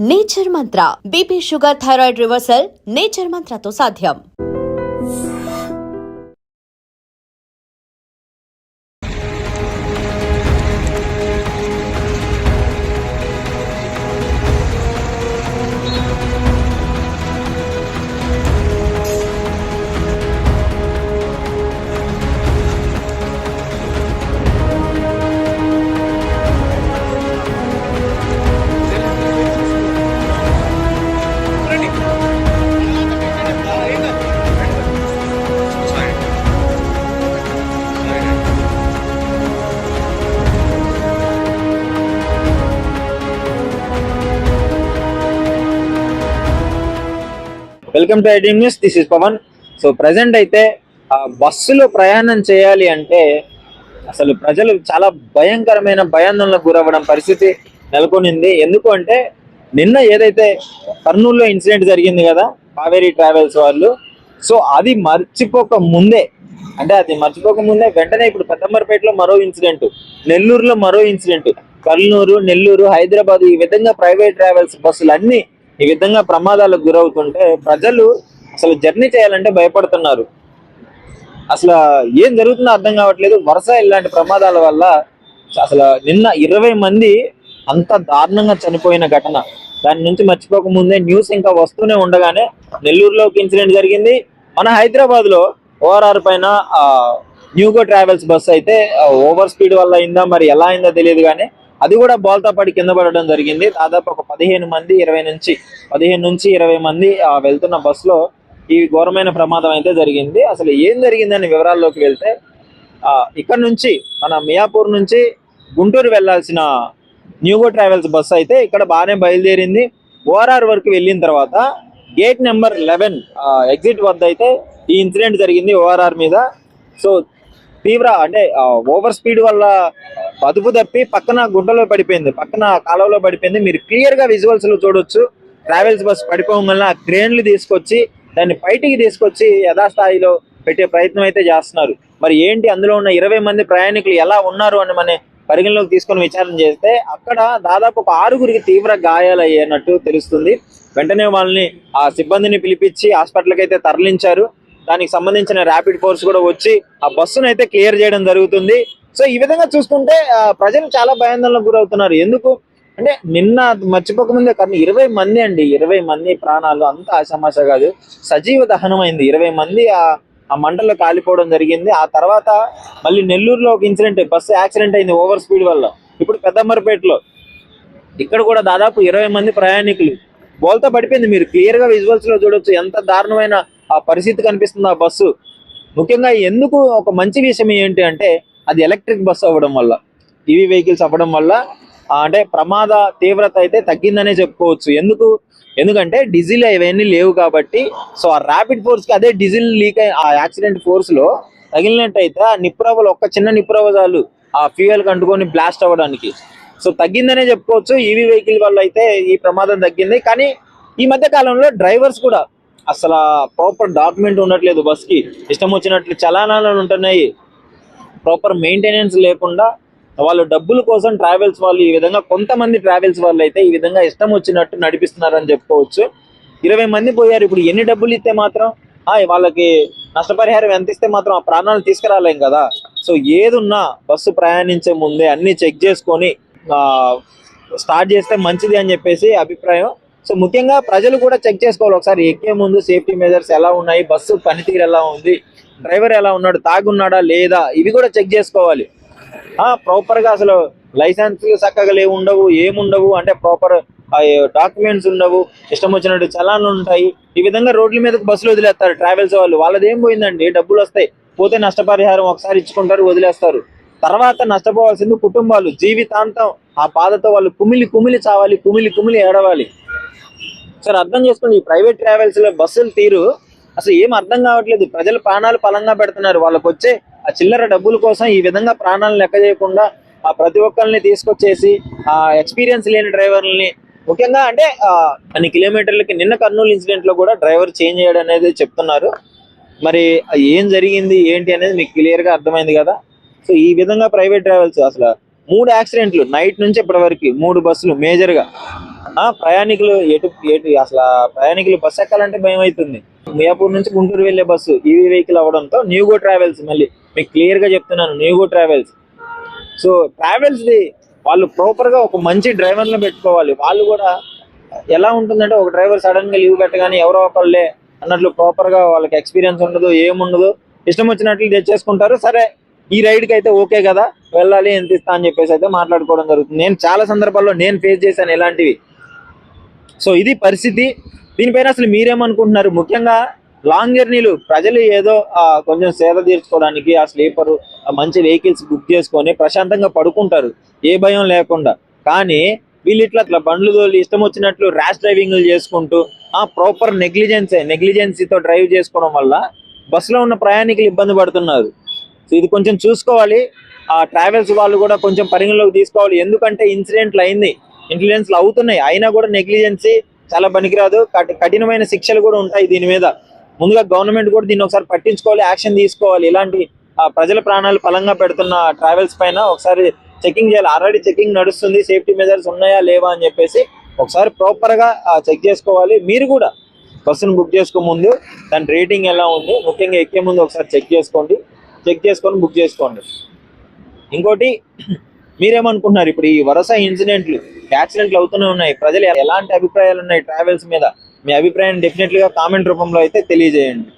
Nature mantra BP sugar thyroid reversal nature మంత్రతో సాధ్యం. Welcome to iDream news. This is Pavan. So present అయితే బస్సులో ప్రయాణం చేయాలి అంటే అసలు ప్రజలు చాలా భయంకరమైన భయాందోళనకు గురవ్వడం పరిస్థితి నెలకొనింది. ఎందుకు అంటే నిన్న ఏదైతే కర్నూలులో ఇన్సిడెంట్ జరిగింది కదా కావేరీ ట్రావెల్స్ వాళ్ళు, సో అది మర్చిపోక ముందే వెంటనే ఇప్పుడు పెద్దంబర్పేటలో మరో ఇన్సిడెంట్, నెల్లూరులో మరో ఇన్సిడెంట్, కర్నూలు, నెల్లూరు, హైదరాబాద్ ఈ విధంగా ప్రైవేట్ ట్రావెల్స్ బస్సులు అన్ని ఈ విధంగా ప్రమాదాలకు గురవుతుంటే ప్రజలు అసలు జర్నీ చేయాలంటే భయపడుతున్నారు. అసలు ఏం జరుగుతుందో అర్థం కావట్లేదు. వరుస ఇలాంటి ప్రమాదాల వల్ల అసలు నిన్న 20 మంది అంత దారుణంగా చనిపోయిన ఘటన, దాని నుంచి మర్చిపోక ముందే న్యూస్ ఇంకా వస్తూనే ఉండగానే నెల్లూరులో ఒక ఇన్సిడెంట్ జరిగింది. మన హైదరాబాద్ లో ఓఆర్ఆర్ పైన న్యూగో ట్రావెల్స్ బస్ అయితే ఓవర్ స్పీడ్ వల్ల అయిందా మరి ఎలా అయిందో తెలియదు, కానీ అది కూడా బోల్తా పడి కింద పడడం జరిగింది. దాదాపు ఒక 15 నుంచి 20 మంది వెళ్తున్న బస్సులో ఈ ఘోరమైన ప్రమాదం అయితే జరిగింది. అసలు ఏం జరిగిందని వివరాల్లోకి వెళ్తే ఇక్కడ నుంచి మన మియాపూర్ నుంచి గుంటూరు వెళ్లాల్సిన న్యూగో ట్రావెల్స్ బస్సు అయితే ఇక్కడ బాగానే బయలుదేరింది. ఓఆర్ఆర్ వరకు వెళ్ళిన తర్వాత గేట్ నెంబర్ 11 ఎగ్జిట్ వద్ద అయితే ఈ ఇన్సిడెంట్ జరిగింది ఓఆర్ఆర్ మీద. సో తీవ్ర అంటే ఓవర్ స్పీడ్ వల్ల అదుపు తప్పి పక్కన గుంటలో పడిపోయింది, పక్కన కాలువలో పడిపోయింది. మీరు క్లియర్ గా విజువల్స్ లో చూడొచ్చు. ట్రావెల్స్ బస్ పడిపోవడం వల్ల క్రేన్లు తీసుకొచ్చి దాన్ని బయటికి తీసుకొచ్చి యథాస్థాయిలో పెట్టే ప్రయత్నం అయితే చేస్తున్నారు. మరి ఏంటి అందులో ఉన్న 20 మంది ప్రయాణికులు ఎలా ఉన్నారు అని మన పరిగణలోకి తీసుకొని విచారణ చేస్తే అక్కడ దాదాపు ఒక 6గురికి తీవ్ర గాయాలు అయ్యేనట్టు తెలుస్తుంది. వెంటనే వాళ్ళని ఆ సిబ్బందిని పిలిపించి హాస్పిటల్కి అయితే తరలించారు. దానికి సంబంధించిన ర్యాపిడ్ ఫోర్స్ కూడా వచ్చి ఆ బస్సును అయితే క్లియర్ చేయడం జరుగుతుంది. సో ఈ విధంగా చూసుకుంటే ప్రజలు చాలా భయాందోళనకు గురవుతున్నారు. ఎందుకు అంటే నిన్న మర్చిపోక ముందే కానీ 20 మంది ప్రాణాలు అంత ఆషామాష కాదు, సజీవ దహనం అయింది. 20 మంది ఆ మంటల్లో కాలిపోవడం జరిగింది. ఆ తర్వాత మళ్ళీ నెల్లూరులో ఒక ఇన్సిడెంట్, బస్సు యాక్సిడెంట్ అయింది ఓవర్ స్పీడ్ వల్ల. ఇప్పుడు పెద్దంబర్పేటలో ఇక్కడ కూడా దాదాపు 20 మంది ప్రయాణికులు బోల్తా పడిపోయింది. మీరు క్లియర్ గా విజువల్స్ లో చూడొచ్చు ఎంత దారుణమైన ఆ పరిస్థితి కనిపిస్తుంది ఆ బస్సు. ముఖ్యంగా ఎందుకు ఒక మంచి విషయం ఏంటి అంటే అది ఎలక్ట్రిక్ బస్సు అవ్వడం వల్ల, ఈవీ వెహికల్స్ అవ్వడం వల్ల అంటే ప్రమాద తీవ్రత అయితే తగ్గిందనే చెప్పుకోవచ్చు. ఎందుకంటే డీజిల్ ఇవన్నీ లేవు కాబట్టి. సో ఆ ర్యాపిడ్ ఫోర్స్ కి అదే డీజిల్ లీక్ అయి ఆ యాక్సిడెంట్ ఫోర్స్ లో తగిలినట్టయితే ఆ నిప్పురవ్వలు, ఒక్క చిన్న నిప్పురవ్వ చాలు ఆ ఫ్యూయల్ కి అంటుకొని బ్లాస్ట్ అవ్వడానికి. సో తగ్గిందనే చెప్పుకోవచ్చు. ఈవీ వెహికల్ వల్ల అయితే ఈ ప్రమాదం తగ్గింది. కానీ ఈ మధ్య కాలంలో డ్రైవర్స్ కూడా అసలు ప్రాపర్ డాక్యుమెంట్ ఉండట్లేదు, బస్ కి ఇష్టం వచ్చినట్లు చలానాలు ఉంటున్నాయి. ప్రాపర్ మెయింటెనెన్స్ లేకుండా వాళ్ళు డబ్బుల కోసం ట్రావెల్స్ వాళ్ళు ఈ విధంగా, కొంతమంది ట్రావెల్స్ వాళ్ళు అయితే ఈ విధంగా ఇష్టం వచ్చినట్టు నడిపిస్తున్నారని చెప్పుకోవచ్చు. 20 మంది పోయారు. ఇప్పుడు ఎన్ని డబ్బులు ఇస్తే మాత్రం వాళ్ళకి నష్టపరిహారం ఎంత ఇస్తే మాత్రం ఆ ప్రాణాలు తీసుకురాలేం కదా. సో ఏదున్నా బస్సు ప్రయాణించే ముందే అన్ని చెక్ చేసుకొని స్టార్ట్ చేస్తే మంచిది అని చెప్పేసి అభిప్రాయం. సో ముఖ్యంగా ప్రజలు కూడా చెక్ చేసుకోవాలి ఒకసారి ఎక్కే ముందు, సేఫ్టీ మెజర్స్ ఎలా ఉన్నాయి, బస్సు పనితీరు ఎలా ఉంది, డ్రైవర్ ఎలా ఉన్నాడు, తాగున్నాడా లేదా, ఇవి కూడా చెక్ చేసుకోవాలి. ప్రాపర్ గా అసలు లైసెన్స్ చక్కగా ఉండవు, ఏముండవు, అంటే ప్రాపర్ డాక్యుమెంట్స్ ఉండవు, ఇష్టం వచ్చినట్టు చలాన్లు ఉంటాయి. ఈ విధంగా రోడ్ల మీదకి బస్సులు వదిలేస్తారు ట్రావెల్స్ వాళ్ళు. వాళ్ళది ఏం పోయిందండి, డబ్బులు వస్తాయి, పోతే నష్టపరిహారం ఒకసారి ఇచ్చుకుంటారు, వదిలేస్తారు. తర్వాత నష్టపోవాల్సింది కుటుంబాలు. జీవితాంతం ఆ బాధతో వాళ్ళు కుమిలి చావాలి, కుమిలి ఏడవాలి. సార్ అర్థం చేసుకోండి, ఈ ప్రైవేట్ ట్రావెల్స్ లో బస్సులు తీరు అసలు ఏం అర్థం కావట్లేదు. ప్రజలు ప్రాణాలు పలంగా పెడుతున్నారు. వాళ్ళకి వచ్చే ఆ చిల్లర డబ్బుల కోసం ఈ విధంగా ప్రాణాలను లెక్క చేయకుండా ఆ ప్రతి ఒక్కరిని తీసుకొచ్చేసి ఆ ఎక్స్పీరియన్స్ లేని డ్రైవర్లని, ముఖ్యంగా అంటే అన్ని కిలోమీటర్లకి నిన్న కర్నూలు ఇన్సిడెంట్ లో కూడా డ్రైవర్ చేంజ్ చేయడం అనేది చెప్తున్నారు. మరి ఏం జరిగింది ఏంటి అనేది మీకు క్లియర్ గా అర్థమైంది కదా. సో ఈ విధంగా ప్రైవేట్ ట్రావెల్స్ అసలు 3 యాక్సిడెంట్లు నైట్ నుంచి ఇప్పటి వరకు 3 బస్సులు మేజర్ గా ప్రయాణికులు ఎటు ఎటు అసలు ప్రయాణికులు బస్సు ఎక్కాలంటే భయం అవుతుంది. మియాపూర్ నుంచి గుంటూరు వెళ్లే బస్సు ఈవీ వెహికల్ అవడంతో న్యూగో ట్రావెల్స్, మళ్ళీ మీకు క్లియర్ గా చెప్తున్నాను, NueGo travels. So travels the వాళ్ళు ప్రాపర్ గా ఒక మంచి డ్రైవర్ ను పెట్టుకోవాలి. వాళ్ళు కూడా ఎలా ఉంటుందంటే, ఒక డ్రైవర్ సడన్ గా లీవ్ పెట్టగానే ఎవరో ఒకళ్ళే అన్నట్లు ప్రాపర్ గా వాళ్ళకి ఎక్స్పీరియన్స్ ఉండదు, ఏముండదు, ఇష్టం వచ్చినట్లు తెచ్చేసుకుంటారు. సరే ఈ రైడ్ కి అయితే ఓకే కదా, వెళ్ళాలి, ఎంత ఇస్తా అని చెప్పేసి అయితే మాట్లాడుకోవడం జరుగుతుంది. నేను చాలా సందర్భాల్లో నేను ఫేస్ చేశాను ఇలాంటివి. సో ఇది పరిస్థితి. దీనిపైన అసలు మీరేమనుకుంటున్నారు? ముఖ్యంగా లాంగ్ జర్నీలు ప్రజలు ఏదో కొంచెం సేద తీర్చుకోవడానికి ఆ స్లీపర్ మంచి వెహికల్స్ బుక్ చేసుకొని ప్రశాంతంగా పడుకుంటారు, ఏ భయం లేకుండా. కానీ వీళ్ళు ఇట్లా బండ్లు తోలి ఇష్టం వచ్చినట్లు ర్యాష్ డ్రైవింగ్లు చేసుకుంటూ ప్రాపర్ నెగ్లిజెన్సీతో డ్రైవ్ చేసుకోవడం వల్ల బస్సులో ఉన్న ప్రయాణికులు ఇబ్బంది పడుతున్నారు. సో ఇది కొంచెం చూసుకోవాలి. ట్రావెల్స్ వాళ్ళు కూడా కొంచెం పరిగణలోకి తీసుకోవాలి. ఎందుకంటే ఇన్సిడెంట్లు అవుతున్నాయి, అయినా కూడా నెగ్లిజెన్సీ చాలా పనికిరాదు. కఠినమైన శిక్షలు కూడా ఉంటాయి దీని మీద. ముందుగా గవర్నమెంట్ కూడా దీన్ని ఒకసారి పట్టించుకోవాలి, యాక్షన్ తీసుకోవాలి. ఇలాంటి ప్రజల ప్రాణాలు పలంగా పెడుతున్న ట్రావెల్స్ పైన ఒకసారి చెకింగ్ చేయాలి. ఆల్రెడీ చెకింగ్ నడుస్తుంది, సేఫ్టీ మెజర్స్ ఉన్నాయా లేవా అని చెప్పేసి ఒకసారి ప్రాపర్ గా చెక్ చేసుకోవాలి. మీరు కూడా బస్సును బుక్ చేసుకో ముందు దాని రేటింగ్ ఎలా ఉంది, ముఖ్యంగా ఎక్కే ముందు ఒకసారి చెక్ చేసుకొని బుక్ చేసుకోండి. ఇంకోటి, మీరేమనుకుంటున్నారు? ఇప్పుడు ఈ వరుస యాక్సిడెంట్లు అవుతూనే ఉన్నాయి. ప్రజలు ఎలాంటి అభిప్రాయాలు ఉన్నాయి ట్రావెల్స్ మీద? మీ అభిప్రాయాన్ని డెఫినెట్లీగా కామెంట్ రూపంలో అయితే తెలియజేయండి.